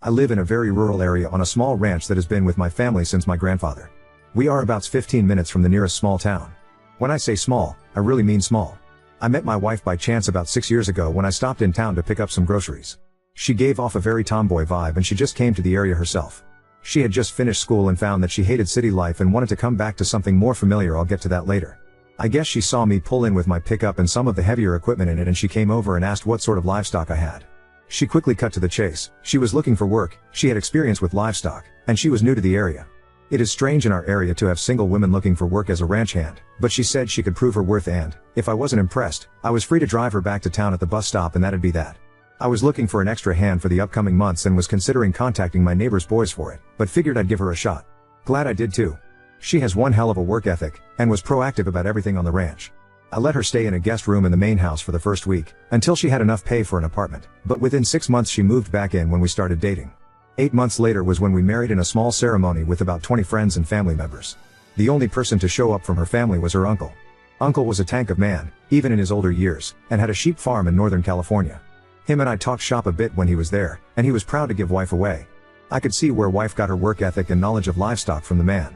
I live in a very rural area on a small ranch that has been with my family since my grandfather. We are about 15 minutes from the nearest small town. When I say small, I really mean small. I met my wife by chance about 6 years ago when I stopped in town to pick up some groceries. She gave off a very tomboy vibe and she just came to the area herself. She had just finished school and found that she hated city life and wanted to come back to something more familiar. I'll get to that later. I guess she saw me pull in with my pickup and some of the heavier equipment in it, and she came over and asked what sort of livestock I had. She quickly cut to the chase. She was looking for work, she had experience with livestock, and she was new to the area. It is strange in our area to have single women looking for work as a ranch hand, but she said she could prove her worth, and, if I wasn't impressed, I was free to drive her back to town at the bus stop and that'd be that. I was looking for an extra hand for the upcoming months and was considering contacting my neighbor's boys for it, but figured I'd give her a shot. Glad I did too. She has one hell of a work ethic, and was proactive about everything on the ranch. I let her stay in a guest room in the main house for the first week, until she had enough pay for an apartment, but within 6 months she moved back in when we started dating. 8 months later was when we married in a small ceremony with about 20 friends and family members. The only person to show up from her family was her uncle. Uncle was a tank of man, even in his older years, and had a sheep farm in Northern California. Him and I talked shop a bit when he was there, and he was proud to give wife away. I could see where wife got her work ethic and knowledge of livestock from the man.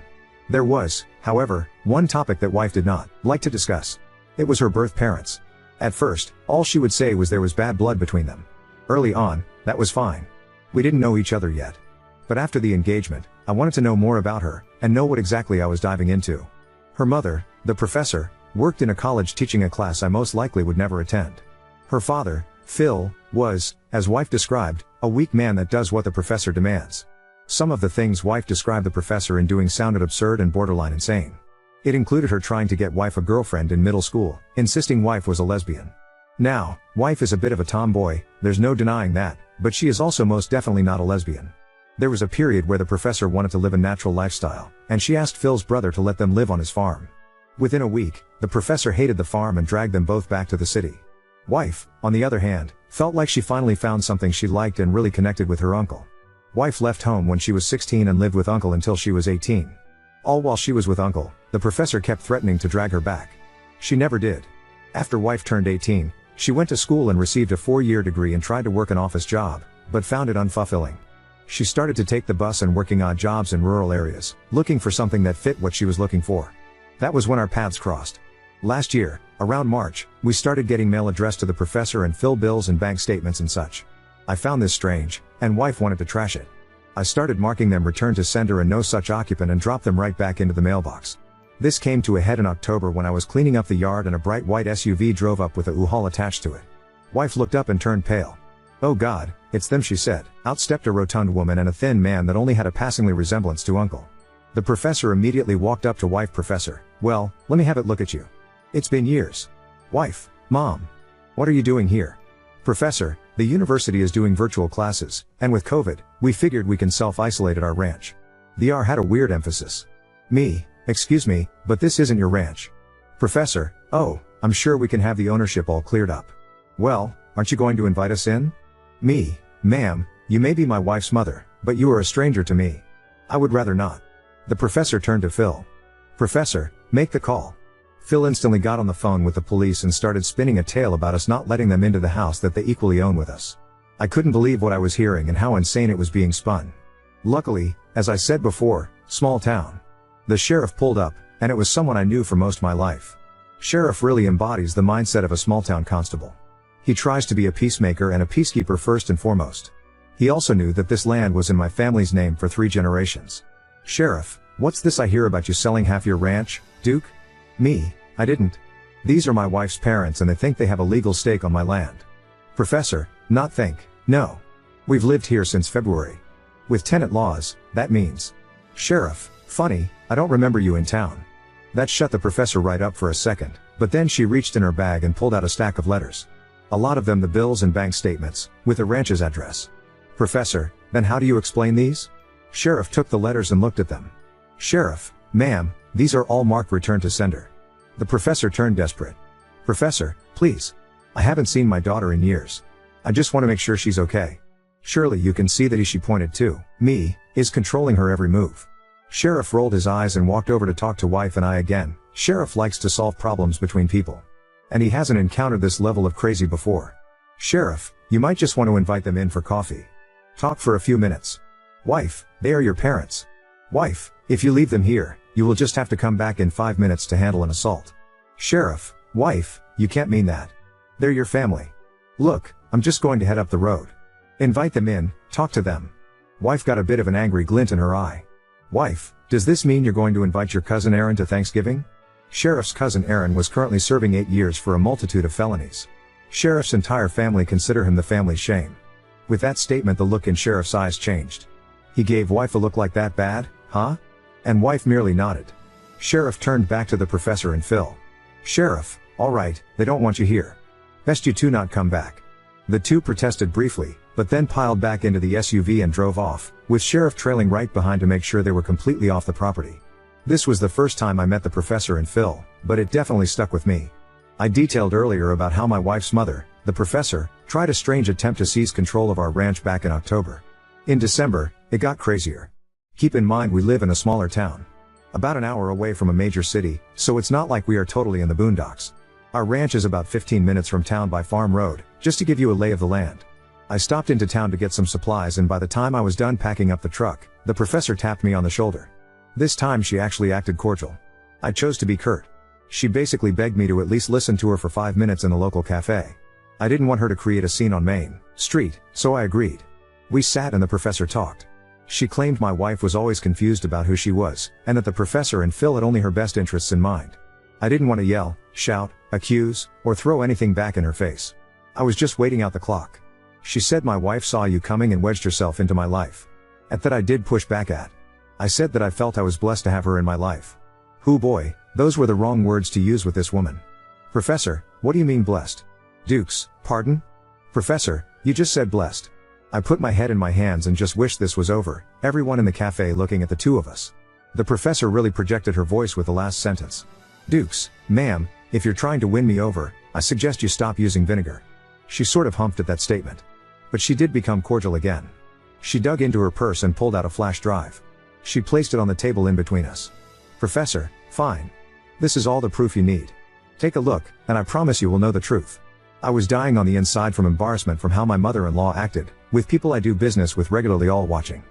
There was, however, one topic that wife did not like to discuss. It was her birth parents. At first, all she would say was there was bad blood between them. Early on, that was fine. We didn't know each other yet. But after the engagement, I wanted to know more about her, and know what exactly I was diving into. Her mother, the professor, worked in a college teaching a class I most likely would never attend. Her father, Phil, was, as wife described, a weak man that does what the professor demands. Some of the things wife described the professor in doing sounded absurd and borderline insane. It included her trying to get wife a girlfriend in middle school, insisting wife was a lesbian. Now, wife is a bit of a tomboy, there's no denying that, but she is also most definitely not a lesbian. There was a period where the professor wanted to live a natural lifestyle, and she asked Phil's brother to let them live on his farm. Within a week, the professor hated the farm and dragged them both back to the city. Wife, on the other hand, felt like she finally found something she liked and really connected with her uncle. Wife left home when she was 16 and lived with uncle until she was 18. All while she was with uncle, the professor kept threatening to drag her back. She never did. After wife turned 18, she went to school and received a 4-year degree and tried to work an office job, but found it unfulfilling. She started to take the bus and working odd jobs in rural areas, looking for something that fit what she was looking for. That was when our paths crossed. Last year, around March, we started getting mail addressed to the professor and fill bills and bank statements and such. I found this strange, and wife wanted to trash it. I started marking them return to sender and no such occupant and dropped them right back into the mailbox. This came to a head in October when I was cleaning up the yard and a bright white SUV drove up with a U-Haul attached to it. Wife looked up and turned pale. "Oh God, it's them," she said. Out stepped a rotund woman and a thin man that only had a passingly resemblance to uncle. The professor immediately walked up to wife. "Professor, well, let me have it look at you. It's been years." Wife, "Mom. What are you doing here?" "Professor, the university is doing virtual classes, and with COVID, we figured we can self-isolate at our ranch." The R had a weird emphasis. Me, "Excuse me, but this isn't your ranch." Professor, "Oh, I'm sure we can have the ownership all cleared up." "Well, aren't you going to invite us in?" Me, "Ma'am, you may be my wife's mother, but you are a stranger to me. I would rather not." The professor turned to Phil. "Professor, make the call." Phil instantly got on the phone with the police and started spinning a tale about us not letting them into the house that they equally own with us. I couldn't believe what I was hearing and how insane it was being spun. Luckily, as I said before, small town. The sheriff pulled up, and it was someone I knew for most of my life. Sheriff really embodies the mindset of a small town constable. He tries to be a peacemaker and a peacekeeper first and foremost. He also knew that this land was in my family's name for 3 generations. "Sheriff, what's this I hear about you selling half your ranch, Duke?" Me, "I didn't. These are my wife's parents and they think they have a legal stake on my land." Professor, "Not think, no. We've lived here since February. With tenant laws, that means." Sheriff, "Funny, I don't remember you in town." That shut the professor right up for a second, but then she reached in her bag and pulled out a stack of letters. A lot of them the bills and bank statements, with the ranch's address. Professor, "Then how do you explain these?" Sheriff took the letters and looked at them. Sheriff, "Ma'am, these are all marked return to sender." The professor turned desperate. "Professor, please. I haven't seen my daughter in years. I just want to make sure she's okay. Surely you can see that he," she pointed to me, "is controlling her every move." Sheriff rolled his eyes and walked over to talk to wife and I again. Sheriff likes to solve problems between people. And he hasn't encountered this level of crazy before. "Sheriff, you might just want to invite them in for coffee." Talk for a few minutes. Wife, they are your parents. Wife, if you leave them here, you will just have to come back in 5 minutes to handle an assault. Sheriff, wife, you can't mean that. They're your family. Look, I'm just going to head up the road. Invite them in, talk to them. Wife got a bit of an angry glint in her eye. Wife, does this mean you're going to invite your cousin Aaron to Thanksgiving? Sheriff's cousin Aaron was currently serving 8 years for a multitude of felonies. Sheriff's entire family consider him the family's shame. With that statement, the look in Sheriff's eyes changed. He gave wife a look like that bad, huh? And wife merely nodded. Sheriff turned back to the professor and Phil. Sheriff, all right, they don't want you here. Best you two not come back. The two protested briefly, but then piled back into the SUV and drove off, with Sheriff trailing right behind to make sure they were completely off the property. This was the first time I met the professor and Phil, but it definitely stuck with me. I detailed earlier about how my wife's mother, the professor, tried a strange attempt to seize control of our ranch back in October. In December, it got crazier. Keep in mind we live in a smaller town. About an hour away from a major city, so it's not like we are totally in the boondocks. Our ranch is about 15 minutes from town by farm road, just to give you a lay of the land. I stopped into town to get some supplies, and by the time I was done packing up the truck, the professor tapped me on the shoulder. This time she actually acted cordial. I chose to be curt. She basically begged me to at least listen to her for 5 minutes in the local cafe. I didn't want her to create a scene on Main Street, so I agreed. We sat and the professor talked. She claimed my wife was always confused about who she was, and that the professor and Phil had only her best interests in mind. I didn't want to yell, shout, accuse, or throw anything back in her face. I was just waiting out the clock. She said my wife saw you coming and wedged herself into my life. At that I did push back at. I said that I felt I was blessed to have her in my life. Hoo boy, those were the wrong words to use with this woman. Professor, what do you mean blessed? Dukes, pardon? Professor, you just said blessed. I put my head in my hands and just wished this was over, everyone in the cafe looking at the two of us. The professor really projected her voice with the last sentence. Dukes, ma'am, if you're trying to win me over, I suggest you stop using vinegar. She sort of humped at that statement. But she did become cordial again. She dug into her purse and pulled out a flash drive. She placed it on the table in between us. Professor, fine. This is all the proof you need. Take a look, and I promise you will know the truth. I was dying on the inside from embarrassment from how my mother-in-law acted, with people I do business with regularly all watching.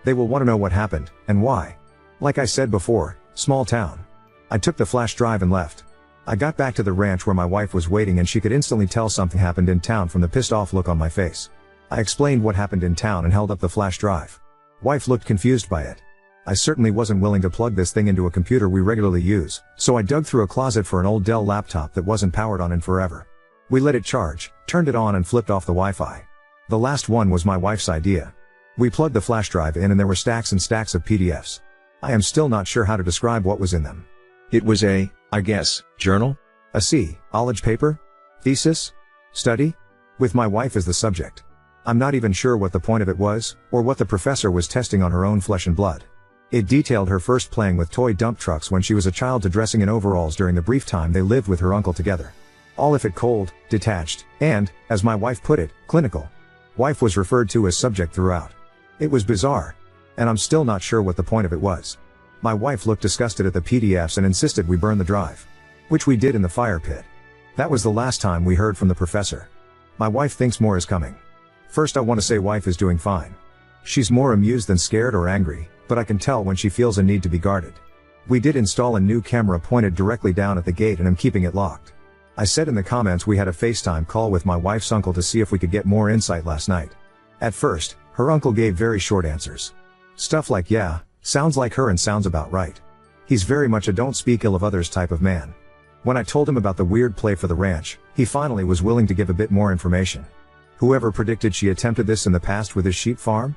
They will want to know what happened, and why. Like I said before, small town. I took the flash drive and left. I got back to the ranch where my wife was waiting, and she could instantly tell something happened in town from the pissed off look on my face. I explained what happened in town and held up the flash drive. Wife looked confused by it. I certainly wasn't willing to plug this thing into a computer we regularly use, so I dug through a closet for an old Dell laptop that wasn't powered on in forever. We let it charge, turned it on and flipped off the Wi-Fi. The last one was my wife's idea. We plugged the flash drive in and there were stacks and stacks of PDFs. I am still not sure how to describe what was in them. It was a, I guess, journal? A college paper? Thesis? Study? With my wife as the subject. I'm not even sure what the point of it was, or what the professor was testing on her own flesh and blood. It detailed her first playing with toy dump trucks when she was a child to dressing in overalls during the brief time they lived with her uncle together. All if it cold, detached, and, as my wife put it, clinical. Wife was referred to as subject throughout. It was bizarre. And I'm still not sure what the point of it was. My wife looked disgusted at the PDFs and insisted we burn the drive. Which we did in the fire pit. That was the last time we heard from the professor. My wife thinks more is coming. First I want to say wife is doing fine. She's more amused than scared or angry, but I can tell when she feels a need to be guarded. We did install a new camera pointed directly down at the gate and I'm keeping it locked. I said in the comments we had a FaceTime call with my wife's uncle to see if we could get more insight last night. At first, her uncle gave very short answers. Stuff like yeah, sounds like her and sounds about right. He's very much a don't speak ill of others type of man. When I told him about the weird play for the ranch, he finally was willing to give a bit more information. Whoever predicted she attempted this in the past with his sheep farm?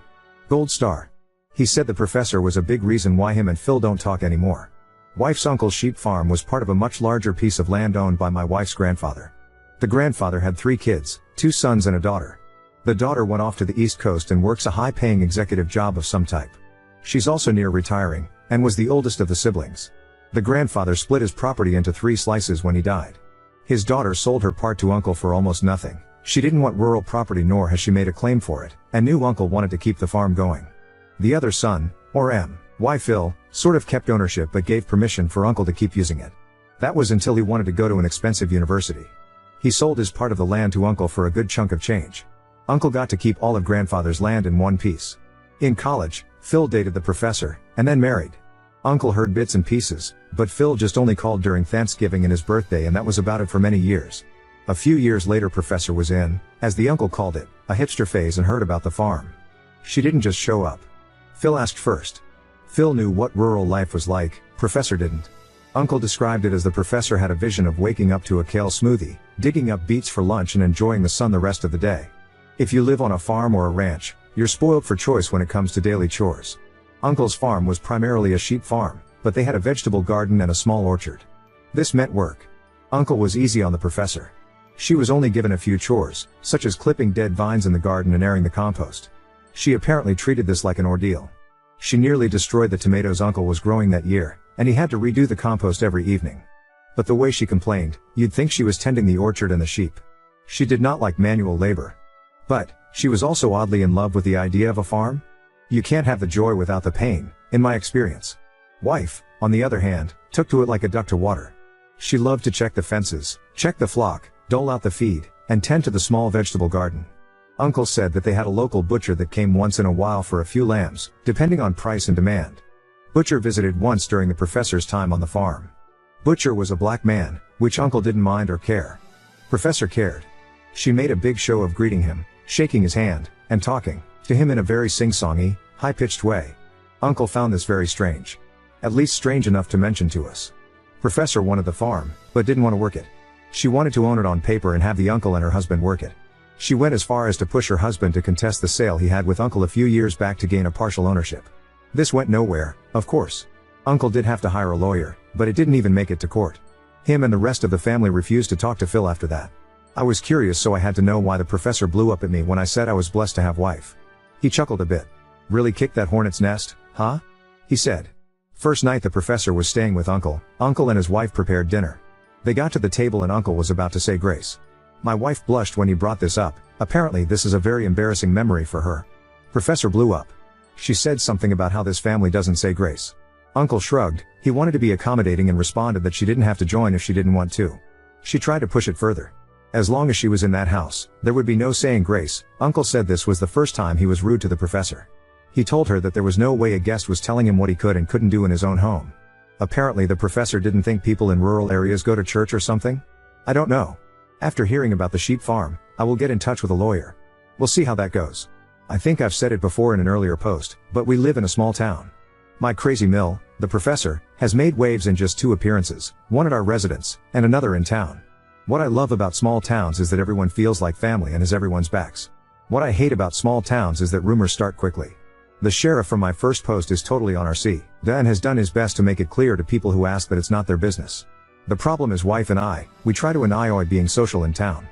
Gold star. He said the professor was a big reason why him and Phil don't talk anymore. Wife's uncle's sheep farm was part of a much larger piece of land owned by my wife's grandfather. The grandfather had 3 kids, 2 sons and a daughter. The daughter went off to the East Coast and works a high-paying executive job of some type. She's also near retiring, and was the oldest of the siblings. The grandfather split his property into 3 slices when he died. His daughter sold her part to uncle for almost nothing. She didn't want rural property nor has she made a claim for it, and knew uncle wanted to keep the farm going. The other son, or M.Y. Phil, sort of kept ownership but gave permission for uncle to keep using it. That was until he wanted to go to an expensive university. He sold his part of the land to uncle for a good chunk of change. Uncle got to keep all of grandfather's land in one piece. In college, Phil dated the professor, and then married. Uncle heard bits and pieces, but Phil just only called during Thanksgiving and his birthday, and that was about it for many years. A few years later, professor was in, as the uncle called it, a hipster phase and heard about the farm. She didn't just show up. Phil asked first. Phil knew what rural life was like, professor didn't. Uncle described it as the professor had a vision of waking up to a kale smoothie, digging up beets for lunch and enjoying the sun the rest of the day. If you live on a farm or a ranch, you're spoiled for choice when it comes to daily chores. Uncle's farm was primarily a sheep farm, but they had a vegetable garden and a small orchard. This meant work. Uncle was easy on the professor. She was only given a few chores, such as clipping dead vines in the garden and airing the compost. She apparently treated this like an ordeal. She nearly destroyed the tomatoes Uncle was growing that year, and he had to redo the compost every evening. But the way she complained, you'd think she was tending the orchard and the sheep. She did not like manual labor. But she was also oddly in love with the idea of a farm. You can't have the joy without the pain, in my experience. Wife, on the other hand, took to it like a duck to water. She loved to check the fences, check the flock, dole out the feed, and tend to the small vegetable garden. Uncle said that they had a local butcher that came once in a while for a few lambs, depending on price and demand. Butcher visited once during the professor's time on the farm. Butcher was a black man, which Uncle didn't mind or care. Professor cared. She made a big show of greeting him, shaking his hand, and talking to him in a very sing-songy, high-pitched way. Uncle found this very strange. At least strange enough to mention to us. Professor wanted the farm, but didn't want to work it. She wanted to own it on paper and have the uncle and her husband work it. She went as far as to push her husband to contest the sale he had with Uncle a few years back to gain a partial ownership. This went nowhere, of course. Uncle did have to hire a lawyer, but it didn't even make it to court. Him and the rest of the family refused to talk to Phil after that. I was curious, so I had to know why the professor blew up at me when I said I was blessed to have wife. He chuckled a bit. Really kicked that hornet's nest, huh? He said. First night the professor was staying with Uncle and his wife prepared dinner. They got to the table and Uncle was about to say grace. My wife blushed when he brought this up. Apparently this is a very embarrassing memory for her. Professor blew up. She said something about how this family doesn't say grace. Uncle shrugged. He wanted to be accommodating and responded that she didn't have to join if she didn't want to. She tried to push it further. As long as she was in that house, there would be no saying grace. Uncle said this was the first time he was rude to the professor. He told her that there was no way a guest was telling him what he could and couldn't do in his own home. Apparently the professor didn't think people in rural areas go to church or something? I don't know. After hearing about the sheep farm, I will get in touch with a lawyer. We'll see how that goes. I think I've said it before in an earlier post, but we live in a small town. My crazy mill, the professor, has made waves in just 2 appearances, one at our residence, and another in town. What I love about small towns is that everyone feels like family and has everyone's backs. What I hate about small towns is that rumors start quickly. The sheriff from my first post is totally on our side and has done his best to make it clear to people who ask that it's not their business. The problem is wife and I, we try to enjoy being social in town.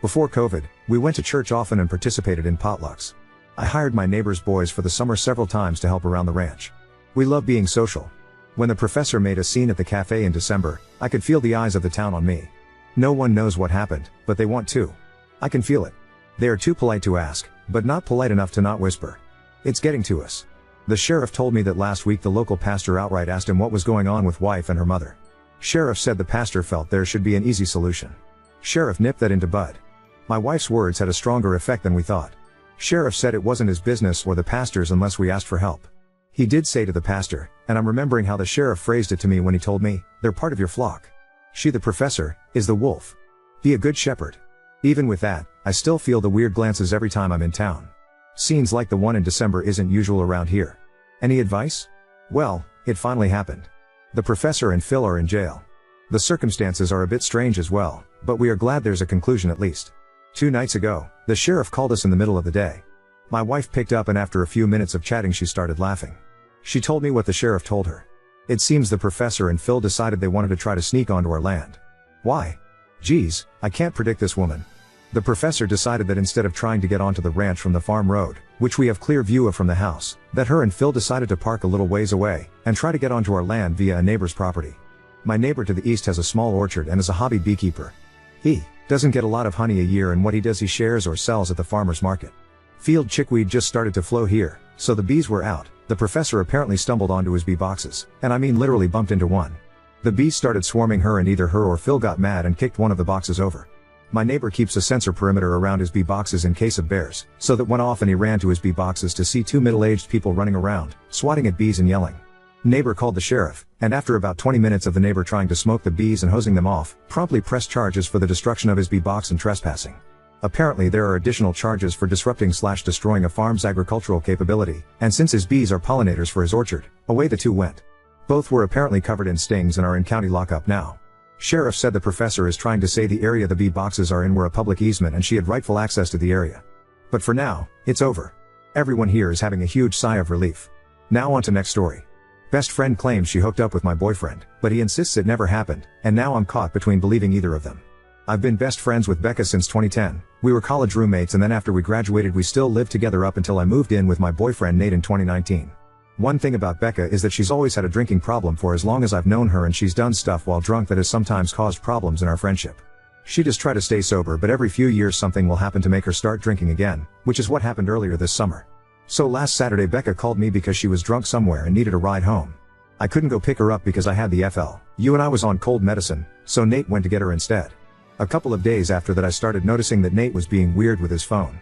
Before COVID, we went to church often and participated in potlucks. I hired my neighbor's boys for the summer several times to help around the ranch. We love being social. When the professor made a scene at the cafe in December, I could feel the eyes of the town on me. No one knows what happened, but they want to. I can feel it. They are too polite to ask, but not polite enough to not whisper. It's getting to us. The sheriff told me that last week the local pastor outright asked him what was going on with wife and her mother. Sheriff said the pastor felt there should be an easy solution. Sheriff nipped that into bud. My wife's words had a stronger effect than we thought. Sheriff said it wasn't his business or the pastor's unless we asked for help. He did say to the pastor, and I'm remembering how the sheriff phrased it to me when he told me, they're part of your flock. She, the professor, is the wolf. Be a good shepherd. Even with that, I still feel the weird glances every time I'm in town. Scenes like the one in December isn't usual around here. Any advice? Well, it finally happened. The professor and Phil are in jail. The circumstances are a bit strange as well, but we are glad there's a conclusion at least. 2 nights ago, the sheriff called us in the middle of the day. My wife picked up and after a few minutes of chatting she started laughing. She told me what the sheriff told her. It seems the professor and Phil decided they wanted to try to sneak onto our land. Why? Geez, I can't predict this woman. The professor decided that instead of trying to get onto the ranch from the farm road, which we have clear view of from the house, that her and Phil decided to park a little ways away, and try to get onto our land via a neighbor's property. My neighbor to the east has a small orchard and is a hobby beekeeper. He doesn't get a lot of honey a year and what he does he shares or sells at the farmer's market. Field chickweed just started to flow here, so the bees were out. The professor apparently stumbled onto his bee boxes, and I mean literally bumped into one. The bees started swarming her and either her or Phil got mad and kicked one of the boxes over. My neighbor keeps a sensor perimeter around his bee boxes in case of bears, so that when often he ran to his bee boxes to see two middle-aged people running around, swatting at bees and yelling. Neighbor called the sheriff, and after about 20 minutes of the neighbor trying to smoke the bees and hosing them off, promptly pressed charges for the destruction of his bee box and trespassing. Apparently there are additional charges for disrupting/destroying a farm's agricultural capability, and since his bees are pollinators for his orchard, away the two went. Both were apparently covered in stings and are in county lockup now. Sheriff said the professor is trying to say the area the bee boxes are in were a public easement and she had rightful access to the area. But for now, it's over. Everyone here is having a huge sigh of relief. Now on to next story. Best friend claims she hooked up with my boyfriend, but he insists it never happened, and now I'm caught between believing either of them. I've been best friends with Becca since 2010. We were college roommates and then after we graduated we still lived together up until I moved in with my boyfriend Nate in 2019. One thing about Becca is that she's always had a drinking problem for as long as I've known her, and she's done stuff while drunk that has sometimes caused problems in our friendship. She does try to stay sober, but every few years something will happen to make her start drinking again, which is what happened earlier this summer. So last Saturday Becca called me because she was drunk somewhere and needed a ride home. I couldn't go pick her up because I had the FLU and I was on cold medicine, so Nate went to get her instead. A couple of days after that I started noticing that Nate was being weird with his phone.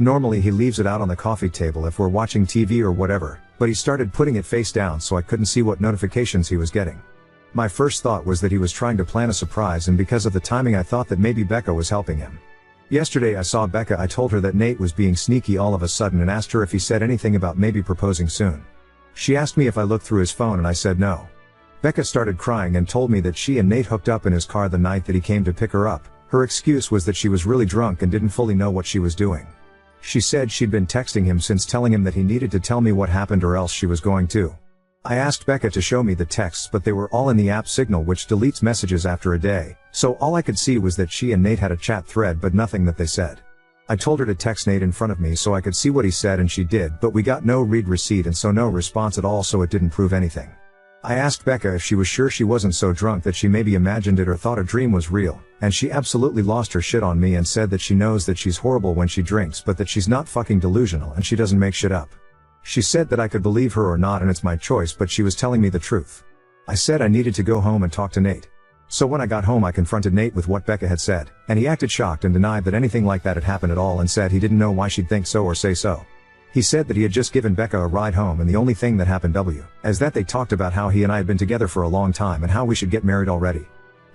Normally he leaves it out on the coffee table if we're watching TV or whatever, but he started putting it face down so I couldn't see what notifications he was getting. My first thought was that he was trying to plan a surprise, and because of the timing I thought that maybe Becca was helping him. Yesterday I saw Becca. I told her that Nate was being sneaky all of a sudden and asked her if he said anything about maybe proposing soon. She asked me if I looked through his phone and I said no. Becca started crying and told me that she and Nate hooked up in his car the night that he came to pick her up. Her excuse was that she was really drunk and didn't fully know what she was doing. She said she'd been texting him since, telling him that he needed to tell me what happened or else she was going to. I asked Becca to show me the texts, but they were all in the app Signal, which deletes messages after a day, so all I could see was that she and Nate had a chat thread but nothing that they said. I told her to text Nate in front of me so I could see what he said, and she did, but we got no read receipt and so no response at all, so it didn't prove anything. I asked Becca if she was sure she wasn't so drunk that she maybe imagined it or thought a dream was real, and she absolutely lost her shit on me and said that she knows that she's horrible when she drinks but that she's not fucking delusional and she doesn't make shit up. She said that I could believe her or not and it's my choice, but she was telling me the truth. I said I needed to go home and talk to Nate. So when I got home I confronted Nate with what Becca had said, and he acted shocked and denied that anything like that had happened at all and said he didn't know why she'd think so or say so. He said that he had just given Becca a ride home and the only thing that happened as that they talked about how he and I had been together for a long time and how we should get married already.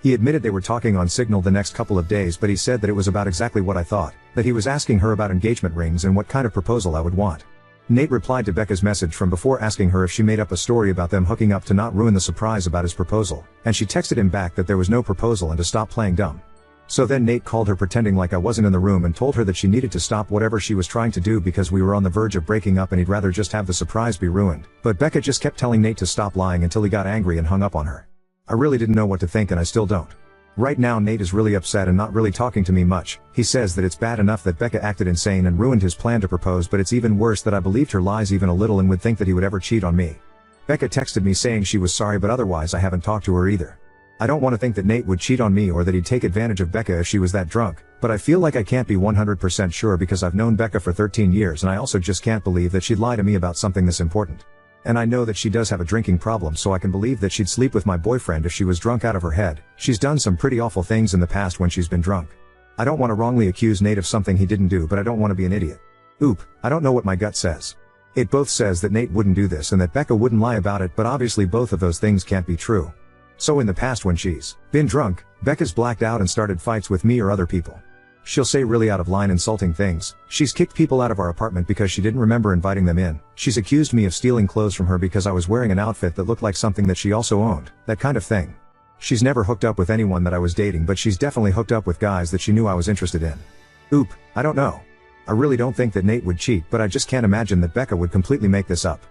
He admitted they were talking on Signal the next couple of days, but he said that it was about exactly what I thought, that he was asking her about engagement rings and what kind of proposal I would want. Nate replied to Becca's message from before asking her if she made up a story about them hooking up to not ruin the surprise about his proposal, and she texted him back that there was no proposal and to stop playing dumb. So then Nate called her pretending like I wasn't in the room and told her that she needed to stop whatever she was trying to do because we were on the verge of breaking up and he'd rather just have the surprise be ruined. But Becca just kept telling Nate to stop lying until he got angry and hung up on her. I really didn't know what to think and I still don't. Right now Nate is really upset and not really talking to me much. He says that it's bad enough that Becca acted insane and ruined his plan to propose, but it's even worse that I believed her lies even a little and would think that he would ever cheat on me. Becca texted me saying she was sorry, but otherwise I haven't talked to her either. I don't want to think that Nate would cheat on me or that he'd take advantage of Becca if she was that drunk, but I feel like I can't be 100% sure because I've known Becca for 13 years and I also just can't believe that she'd lie to me about something this important. And I know that she does have a drinking problem, so I can believe that she'd sleep with my boyfriend if she was drunk out of her head. She's done some pretty awful things in the past when she's been drunk. I don't want to wrongly accuse Nate of something he didn't do, but I don't want to be an idiot. I don't know what my gut says. It both says that Nate wouldn't do this and that Becca wouldn't lie about it, but obviously both of those things can't be true. So in the past when she's been drunk, Becca's blacked out and started fights with me or other people. She'll say really out of line insulting things. She's kicked people out of our apartment because she didn't remember inviting them in. She's accused me of stealing clothes from her because I was wearing an outfit that looked like something that she also owned, that kind of thing. She's never hooked up with anyone that I was dating, but she's definitely hooked up with guys that she knew I was interested in. I don't know. I really don't think that Nate would cheat, but I just can't imagine that Becca would completely make this up.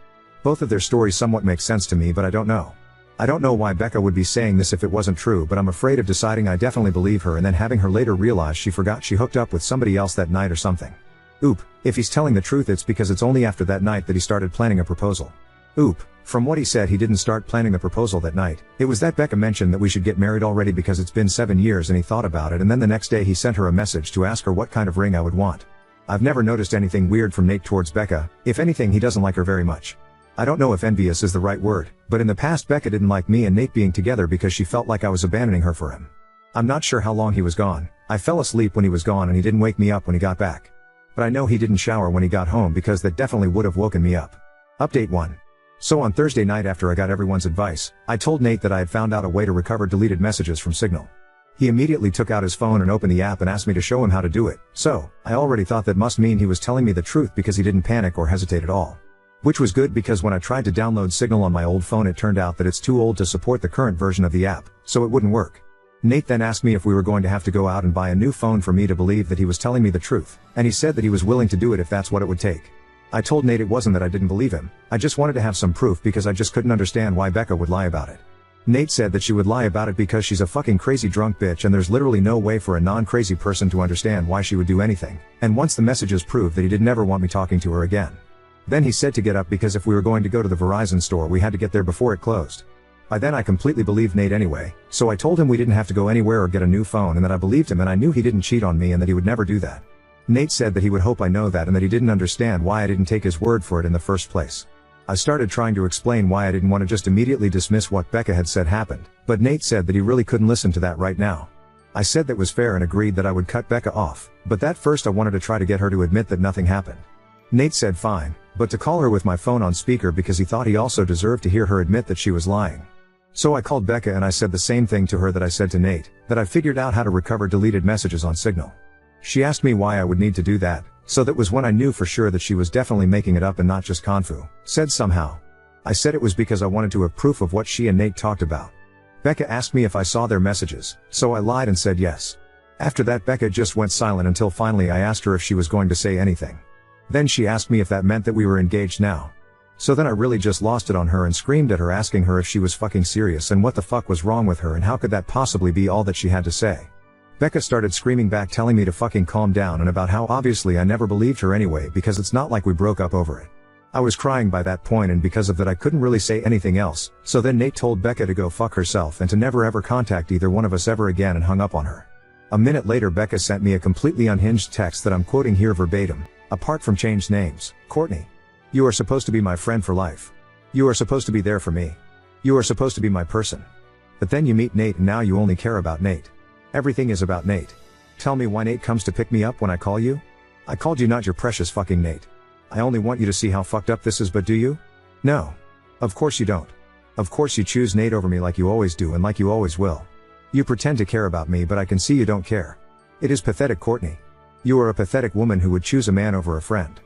Both of their stories somewhat make sense to me, but I don't know. I don't know why Becca would be saying this if it wasn't true, but I'm afraid of deciding I definitely believe her and then having her later realize she forgot she hooked up with somebody else that night or something. If he's telling the truth, it's because it's only after that night that he started planning a proposal. From what he said, he didn't start planning the proposal that night. It was that Becca mentioned that we should get married already because it's been 7 years and he thought about it, and then the next day he sent her a message to ask her what kind of ring I would want. I've never noticed anything weird from Nate towards Becca. If anything, he doesn't like her very much. I don't know if envious is the right word, but in the past Becca didn't like me and Nate being together because she felt like I was abandoning her for him. I'm not sure how long he was gone. I fell asleep when he was gone and he didn't wake me up when he got back. But I know he didn't shower when he got home because that definitely would have woken me up. Update 1. So on Thursday night after I got everyone's advice, I told Nate that I had found out a way to recover deleted messages from Signal. He immediately took out his phone and opened the app and asked me to show him how to do it. So, I already thought that must mean he was telling me the truth because he didn't panic or hesitate at all. Which was good because when I tried to download Signal on my old phone it turned out that it's too old to support the current version of the app, so it wouldn't work. Nate then asked me if we were going to have to go out and buy a new phone for me to believe that he was telling me the truth, and he said that he was willing to do it if that's what it would take. I told Nate it wasn't that I didn't believe him, I just wanted to have some proof because I just couldn't understand why Becca would lie about it. Nate said that she would lie about it because she's a fucking crazy drunk bitch and there's literally no way for a non-crazy person to understand why she would do anything, and once the messages proved that he did never want me talking to her again. Then he said to get up because if we were going to go to the Verizon store we had to get there before it closed. By then I completely believed Nate anyway, so I told him we didn't have to go anywhere or get a new phone and that I believed him and I knew he didn't cheat on me and that he would never do that. Nate said that he would hope I know that and that he didn't understand why I didn't take his word for it in the first place. I started trying to explain why I didn't want to just immediately dismiss what Becca had said happened, but Nate said that he really couldn't listen to that right now. I said that was fair and agreed that I would cut Becca off, but that first I wanted to try to get her to admit that nothing happened. Nate said fine, but to call her with my phone on speaker because he thought he also deserved to hear her admit that she was lying. So I called Becca and I said the same thing to her that I said to Nate, that I figured out how to recover deleted messages on Signal. She asked me why I would need to do that, so that was when I knew for sure that she was definitely making it up and not just Confu said somehow. I said it was because I wanted to have proof of what she and Nate talked about. Becca asked me if I saw their messages, so I lied and said yes. After that Becca just went silent until finally I asked her if she was going to say anything. Then she asked me if that meant that we were engaged now. So then I really just lost it on her and screamed at her asking her if she was fucking serious and what the fuck was wrong with her and how could that possibly be all that she had to say. Becca started screaming back telling me to fucking calm down and about how obviously I never believed her anyway because it's not like we broke up over it. I was crying by that point and because of that I couldn't really say anything else, so then Nate told Becca to go fuck herself and to never ever contact either one of us ever again and hung up on her. A minute later Becca sent me a completely unhinged text that I'm quoting here verbatim, apart from changed names. Courtney. You are supposed to be my friend for life. You are supposed to be there for me. You are supposed to be my person. But then you meet Nate and now you only care about Nate. Everything is about Nate. Tell me why Nate comes to pick me up when I call you? I called you not your precious fucking Nate. I only want you to see how fucked up this is, but do you? No. Of course you don't. Of course you choose Nate over me like you always do and like you always will. You pretend to care about me but I can see you don't care. It is pathetic, Courtney. You are a pathetic woman who would choose a man over a friend.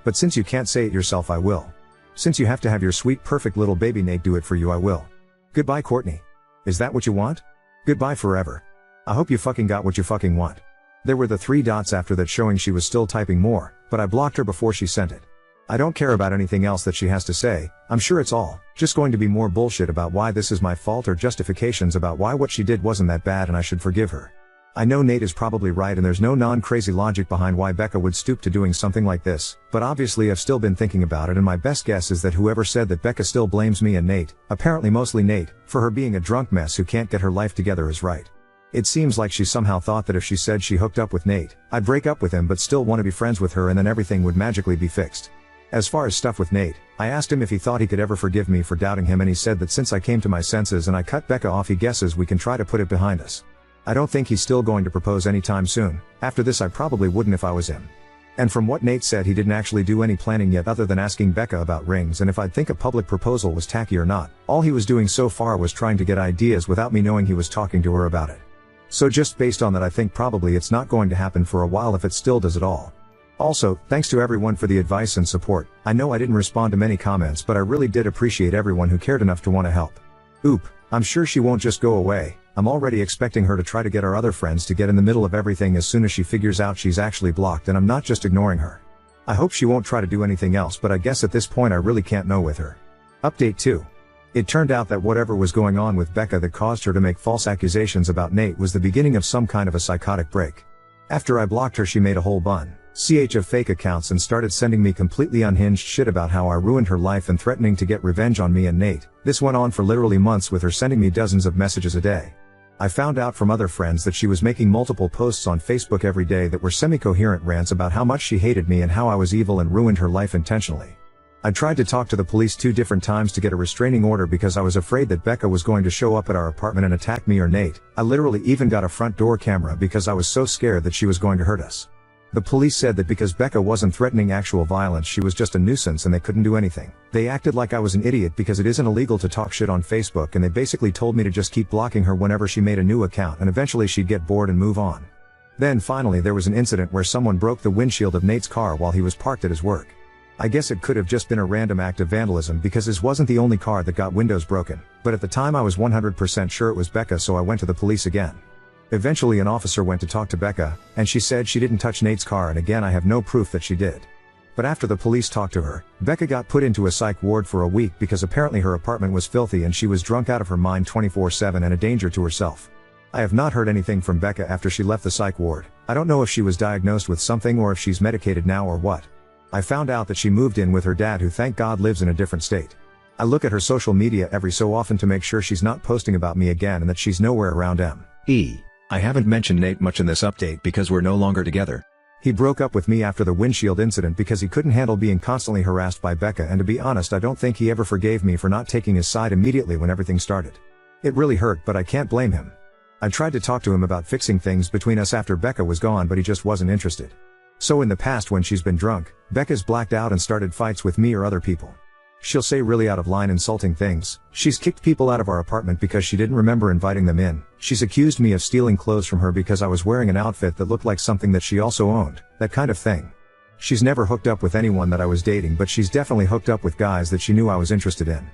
But since you can't say it yourself I will. Since you have to have your sweet perfect little baby Nate do it for you I will. Goodbye, Courtney. Is that what you want? Goodbye forever. I hope you fucking got what you fucking want. There were the 3 dots after that showing she was still typing more, but I blocked her before she sent it. I don't care about anything else that she has to say, I'm sure it's all just going to be more bullshit about why this is my fault or justifications about why what she did wasn't that bad and I should forgive her. I know Nate is probably right and there's no non-crazy logic behind why Becca would stoop to doing something like this, but obviously I've still been thinking about it and my best guess is that whoever said that Becca still blames me and Nate, apparently mostly Nate, for her being a drunk mess who can't get her life together is right. It seems like she somehow thought that if she said she hooked up with Nate, I'd break up with him but still want to be friends with her and then everything would magically be fixed. As far as stuff with Nate, I asked him if he thought he could ever forgive me for doubting him and he said that since I came to my senses and I cut Becca off he guesses we can try to put it behind us. I don't think he's still going to propose anytime soon. After this I probably wouldn't if I was him. And from what Nate said he didn't actually do any planning yet other than asking Becca about rings and if I'd think a public proposal was tacky or not. All he was doing so far was trying to get ideas without me knowing he was talking to her about it. So just based on that I think probably it's not going to happen for a while if it still does at all. Also, thanks to everyone for the advice and support. I know I didn't respond to many comments but I really did appreciate everyone who cared enough to want to help. Oop, I'm sure she won't just go away. I'm already expecting her to try to get our other friends to get in the middle of everything as soon as she figures out she's actually blocked and I'm not just ignoring her. I hope she won't try to do anything else but I guess at this point I really can't know with her. Update 2. It turned out that whatever was going on with Becca that caused her to make false accusations about Nate was the beginning of some kind of a psychotic break. After I blocked her she made a whole bunch of fake accounts and started sending me completely unhinged shit about how I ruined her life and threatening to get revenge on me and Nate. This went on for literally months with her sending me dozens of messages a day. I found out from other friends that she was making multiple posts on Facebook every day that were semi-coherent rants about how much she hated me and how I was evil and ruined her life intentionally. I tried to talk to the police 2 different times to get a restraining order because I was afraid that Becca was going to show up at our apartment and attack me or Nate. I literally even got a front door camera because I was so scared that she was going to hurt us. The police said that because Becca wasn't threatening actual violence, she was just a nuisance and they couldn't do anything. They acted like I was an idiot because it isn't illegal to talk shit on Facebook, and they basically told me to just keep blocking her whenever she made a new account and eventually she'd get bored and move on. Then finally there was an incident where someone broke the windshield of Nate's car while he was parked at his work. I guess it could have just been a random act of vandalism because this wasn't the only car that got windows broken, but at the time I was 100% sure it was Becca, so I went to the police again. Eventually an officer went to talk to Becca, and she said she didn't touch Nate's car, and again I have no proof that she did. But after the police talked to her, Becca got put into a psych ward for a week because apparently her apartment was filthy and she was drunk out of her mind 24/7 and a danger to herself. I have not heard anything from Becca after she left the psych ward. I don't know if she was diagnosed with something or if she's medicated now or what. I found out that she moved in with her dad, who thank God lives in a different state. I look at her social media every so often to make sure she's not posting about me again and that she's nowhere around me. I haven't mentioned Nate much in this update because we're no longer together. He broke up with me after the windshield incident because he couldn't handle being constantly harassed by Becca, and to be honest I don't think he ever forgave me for not taking his side immediately when everything started. It really hurt, but I can't blame him. I tried to talk to him about fixing things between us after Becca was gone, but he just wasn't interested. So in the past when she's been drunk, Becca's blacked out and started fights with me or other people. She'll say really out of line insulting things. She's kicked people out of our apartment because she didn't remember inviting them in. She's accused me of stealing clothes from her because I was wearing an outfit that looked like something that she also owned, that kind of thing. She's never hooked up with anyone that I was dating, but she's definitely hooked up with guys that she knew I was interested in.